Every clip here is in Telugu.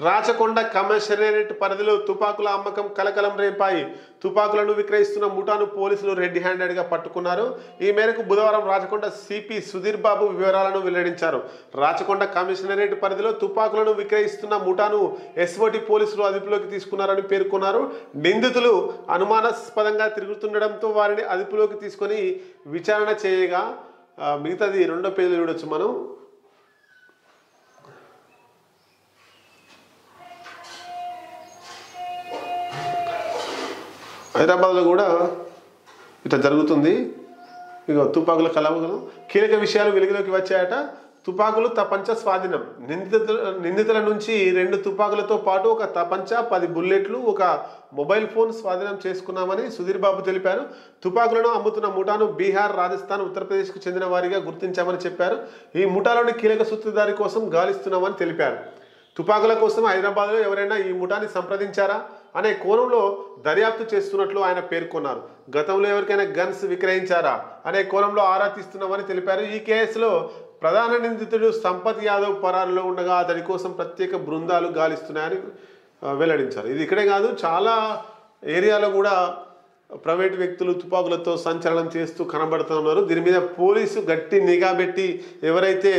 రాచకొండ కమిషనరేట్ పరిధిలో తుపాకుల అమ్మకం కలకలం రేపాయి. తుపాకులను విక్రయిస్తున్న ముఠాను పోలీసులు రెడ్ హ్యాండెడ్గా పట్టుకున్నారు. ఈ మేరకు బుధవారం రాచకొండ సిపి సుధీర్ బాబు వివరాలను వెల్లడించారు. రాచకొండ కమిషనరేట్ పరిధిలో తుపాకులను విక్రయిస్తున్న ముఠాను ఎస్ఓటి పోలీసులు అదుపులోకి తీసుకున్నారని పేర్కొన్నారు. నిందితులు అనుమానాస్పదంగా తిరుగుతుండడంతో వారిని అదుపులోకి తీసుకొని విచారణ చేయగా మిగతాది రెండో పేజీలో చూడొచ్చు మనం. హైదరాబాద్లో కూడా ఇట్లా జరుగుతుంది. ఇక తుపాకుల కలవగలం కీలక విషయాలు వెలుగులోకి వచ్చాయట. తుపాకులు తపంచ స్వాధీనం. నిందితుల నుంచి 2 తుపాకులతో పాటు ఒక తపంచ, 10 బుల్లెట్లు, ఒక మొబైల్ ఫోన్ స్వాధీనం చేసుకున్నామని సుధీర్ బాబు తెలిపారు. తుపాకులను అమ్ముతున్న ముఠాను బీహార్, రాజస్థాన్, ఉత్తరప్రదేశ్కు చెందిన వారిగా గుర్తించామని చెప్పారు. ఈ ముఠాలోని కీలక సూత్రధారి కోసం గాలిస్తున్నామని తెలిపారు. తుపాకుల కోసం హైదరాబాద్లో ఎవరైనా ఈ ముఠాని సంప్రదించారా అనే కోణంలో దర్యాప్తు చేస్తున్నట్లు ఆయన పేర్కొన్నారు. గతంలో ఎవరికైనా గన్స్ విక్రయించారా అనే కోణంలో ఆరా తీస్తున్నామని తెలిపారు. ఈ కేసులో ప్రధాన నిందితుడు సంపత్ యాదవ్ పరారులో ఉండగా అతడి కోసం ప్రత్యేక బృందాలు గాలిస్తున్నాయని వెల్లడించారు. ఇది ఇక్కడే కాదు, చాలా ఏరియాలో కూడా ప్రైవేట్ వ్యక్తులు తుపాకులతో సంచలనం చేస్తూ కనబడుతున్నారు. దీని మీద పోలీసు గట్టి నిఘా పెట్టి ఎవరైతే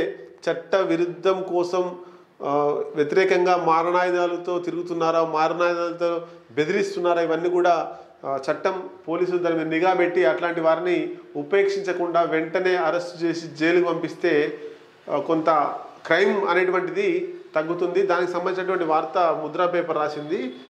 చట్ట విరుద్ధం కోసం వ్యతిరేకంగా మారణాయుధాలతో తిరుగుతున్నారా, మారణాయుధాలతో బెదిరిస్తున్నారా, ఇవన్నీ కూడా చట్టం పోలీసులు దాని మీద నిఘా పెట్టి అట్లాంటి వారిని ఉపేక్షించకుండా వెంటనే అరెస్ట్ చేసి జైలుకు పంపిస్తే కొంత క్రైమ్ అనేటువంటిది తగ్గుతుంది. దానికి సంబంధించినటువంటి వార్త ముద్రా పేపర్ రాసింది.